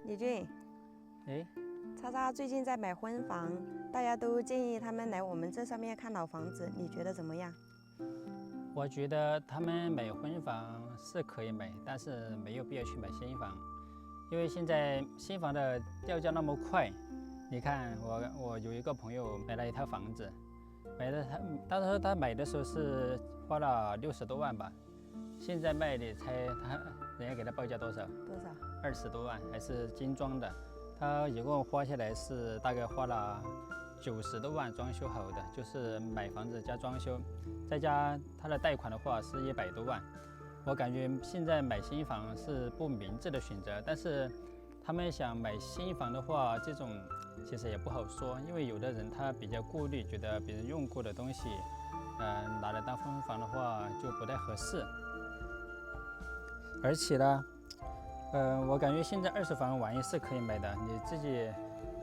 李俊，哎，叉叉最近在买婚房，大家都建议他们来我们这上面看老房子，你觉得怎么样？我觉得他们买婚房是可以买，但是没有必要去买新房，因为现在新房的掉价那么快。你看我有一个朋友买了一套房子，当时他买的时候是花了60多万吧，现在卖的人家给他报价多少？20多万，还是精装的。他一共花下来是大概花了90多万，装修好的，就是买房子加装修，再加他的贷款的话是100多万。我感觉现在买新房是不明智的选择，但是他们想买新房的话，这种其实也不好说，因为有的人他比较顾虑，觉得别人用过的东西，拿来当婚房的话就不太合适。而且呢，我感觉现在2手房玩意是可以买的，你自己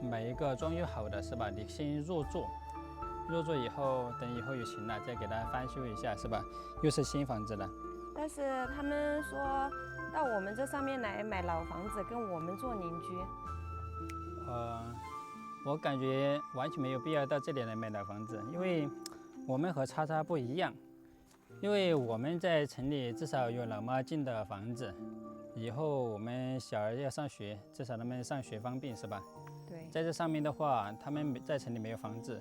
买一个装修好的是吧？你先入住以后，等以后有钱了再给它翻修一下是吧？又是新房子了。但是他们说到我们这上面来买老房子，跟我们做邻居。我感觉完全没有必要到这里来买老房子，因为我们和叉叉不一样，因为我们在城里至少有老妈进的房子，以后我们小孩要上学，至少他们上学方便是吧？对，在这上面的话，他们在城里没有房子，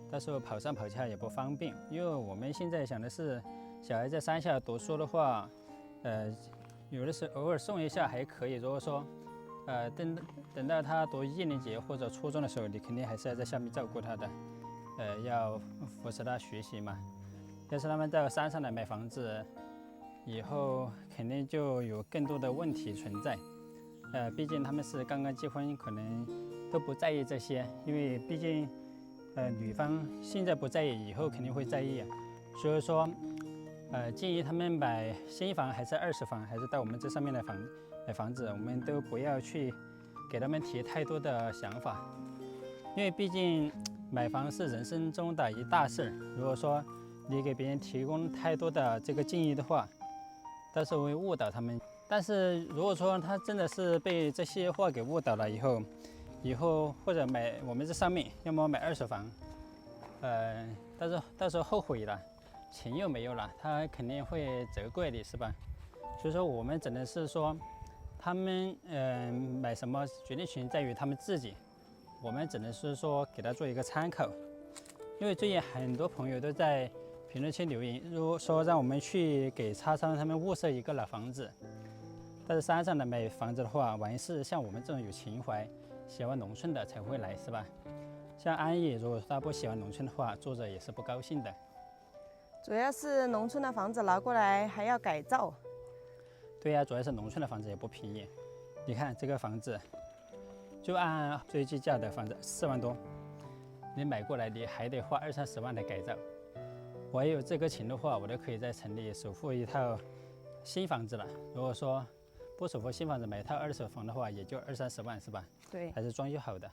到时候跑上跑下也不方便。因为我们现在想的是，小孩在山下读书的话，有的时候偶尔送一下还可以。如果说，等到他读1年级或者初中的时候，你肯定还是要在下面照顾他的，要扶持他学习嘛。要是他们到山上来买房子，以后肯定就有更多的问题存在。毕竟他们是刚刚结婚，可能都不在意这些，因为毕竟，女方现在不在意，以后肯定会在意。所以说，建议他们买新房还是2手房，还是到我们这上面来买房子，我们都不要去给他们提太多的想法，因为毕竟买房是人生中的一大事。如果说你给别人提供太多的这个建议的话，到时候会误导他们。但是如果说他真的是被这些话给误导了以后或者买我们这上面，要么买2手房，到时候后悔了，钱又没有了，他肯定会责怪你是吧？所以说我们只能是说，他们买什么决定权在于他们自己，我们只能是说给他做一个参考。因为最近很多朋友都在评论区留言，如果说让我们去给叉叉他们物色一个老房子，但是山上的买房子的话，万一是像我们这种有情怀、喜欢农村的才会来，是吧？像安逸，如果他不喜欢农村的话，住着也是不高兴的。主要是农村的房子拿过来还要改造。对呀，主要是农村的房子也不便宜。你看这个房子，就按最低价的房子4万多，你买过来你还得花20-30万来改造。我有这个钱的话，我都可以在城里首付一套新房子了。如果说不首付新房子，买一套2手房的话，也就20-30万是吧？对，还是装修好的。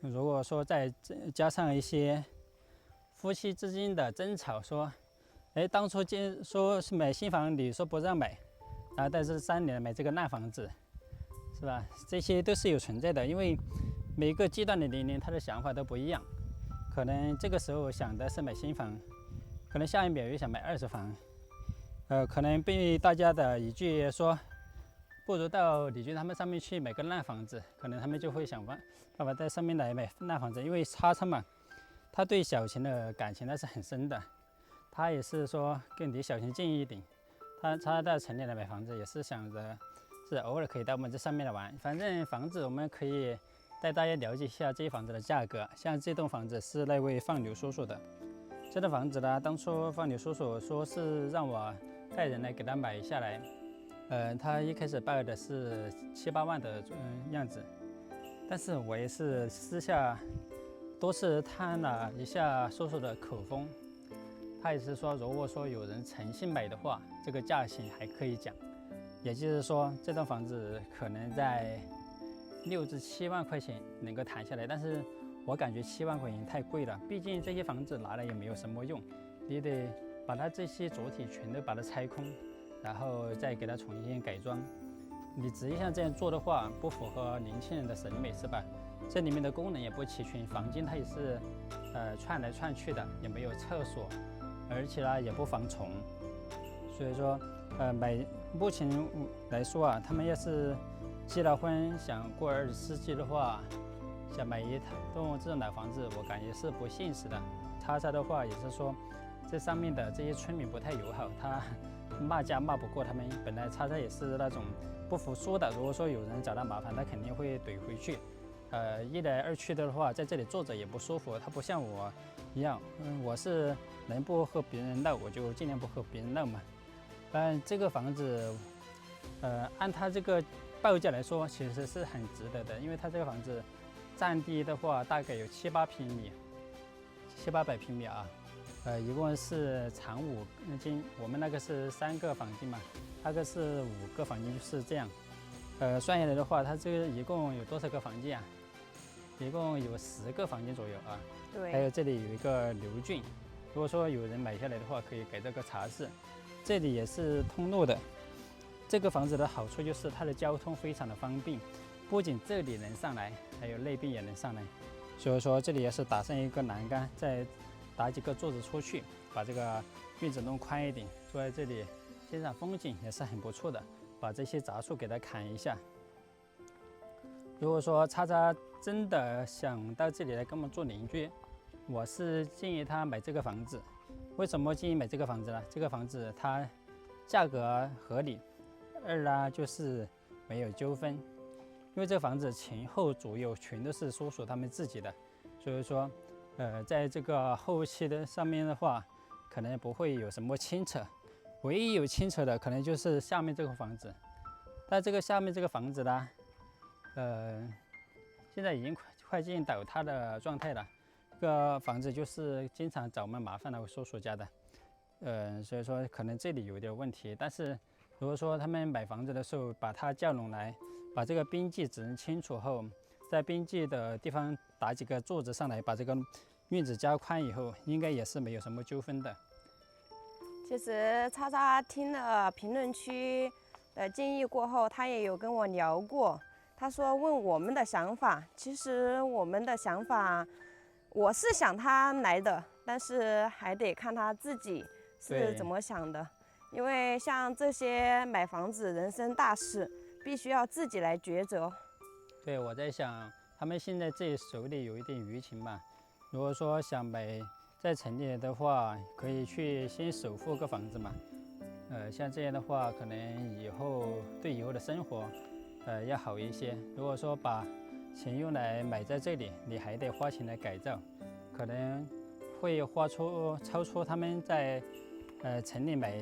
如果说再加上一些夫妻之间的争吵，说，当初说是买新房，你说不让买，然后但是3年买这个烂房子，是吧？这些都是有存在的，因为每个阶段的年龄他的想法都不一样，可能这个时候想的是买新房，可能下一秒又想买2手房，可能被大家的一句说，不如到李军他们上面去买个烂房子，可能他们就会想办法在上面来买烂房子。因为叉叉嘛，他对小钱的感情那是很深的，他也是说跟李小钱近一点。他到城里来买房子也是想着是偶尔可以到我们这上面来玩。反正房子我们可以带大家了解一下这些房子的价格。像这栋房子是那位放牛叔叔的，这栋房子呢，当初放牛叔叔说是让我带人来给他买下来。他一开始报的是7-8万的样子，但是我也是私下多次探了一下叔叔的口风，他也是说，如果说有人诚心买的话，这个价钱还可以讲，也就是说这栋房子可能在6至7万块钱能够谈下来。但是我感觉7万块钱太贵了，毕竟这些房子拿来也没有什么用，你得把它这些主体全都把它拆空，然后再给它重新改装，你直接像这样做的话，不符合年轻人的审美，是吧？这里面的功能也不齐全，房间它也是串来串去的，也没有厕所，而且呢也不防虫。所以说目前来说啊，他们要是结了婚想过24G的话，想买一栋这种老房子，我感觉是不现实的。叉叉的话也是说，这上面的这些村民不太友好，他骂架骂不过他们。本来叉叉也是那种不服输的，如果说有人找他麻烦，他肯定会怼回去。一来二去的话，在这里坐着也不舒服。他不像我一样，我是能不和别人闹，我就尽量不和别人闹嘛。但这个房子，按他这个报价来说，其实是很值得的，因为他这个房子占地的话，大概有700-8平米，700-800平米啊。一共是长5间，我们那个是3个房间嘛，那个是5个房间，就是这样。算下来的话，它这个一共有多少个房间啊？一共有10个房间左右啊。对。还有这里有一个流菌，如果说有人买下来的话，可以给这个茶室。这里也是通路的。这个房子的好处就是它的交通非常的方便，不仅这里能上来，还有那边也能上来。所以说这里也是打上一个栏杆，再打几个桌子出去，把这个院子弄宽一点，坐在这里欣赏风景也是很不错的。把这些杂树给它砍一下。如果说叉叉真的想到这里来跟我们做邻居，我是建议他买这个房子。为什么建议买这个房子呢？这个房子它价格合理，二呢就是没有纠纷，因为这个房子前后左右全都是叔叔他们自己的，所以说在这个后期的上面的话，可能不会有什么牵扯。唯一有牵扯的可能就是下面这个房子，但这个下面这个房子呢，现在已经快进倒塌的状态了。这个房子就是经常找我们麻烦的叔叔家的，所以说可能这里有点问题。但是如果说他们买房子的时候把他叫拢来，把这个边界指认清楚后，在边界的地方打几个柱子上来，把这个院子加宽以后，应该也是没有什么纠纷的。其实叉叉听了评论区的建议过后，他也有跟我聊过。他说问我们的想法，其实我们的想法，我是想他来的，但是还得看他自己是怎么想的。因为像这些买房子人生大事，必须要自己来抉择。对，我在想，他们现在自己手里有一点余钱嘛，如果说想买在城里的话，可以去先首付个房子嘛。像这样的话，可能以后对以后的生活，要好一些。如果说把钱用来买在这里，你还得花钱来改造，可能会超出他们在城里买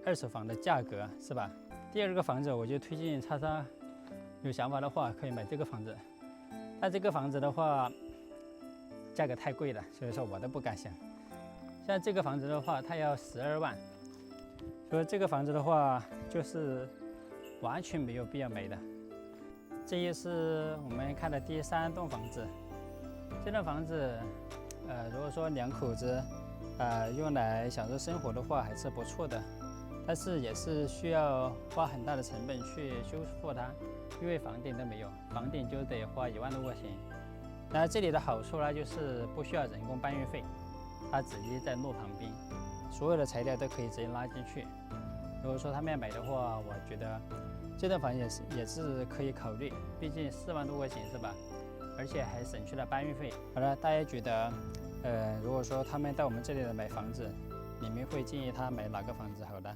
二手房的价格，是吧？第二个房子，我就推荐叉叉有想法的话，可以买这个房子。但这个房子的话，价格太贵了，所以说我都不敢想。像这个房子的话，它要12万，所以这个房子的话，就是完全没有必要买的。这也是我们看的第3栋房子。这栋房子，如果说2口子，用来享受生活的话，还是不错的。但是也是需要花很大的成本去修复它，因为房顶都没有，房顶就得花1万多块钱。那这里的好处呢，就是不需要人工搬运费，它直接在路旁边，所有的材料都可以直接拉进去。如果说他们要买的话，我觉得这栋房也是可以考虑，毕竟4万多块钱是吧？而且还省去了搬运费。好了，大家觉得，如果说他们到我们这里来买房子，你们会建议他买哪个房子好呢？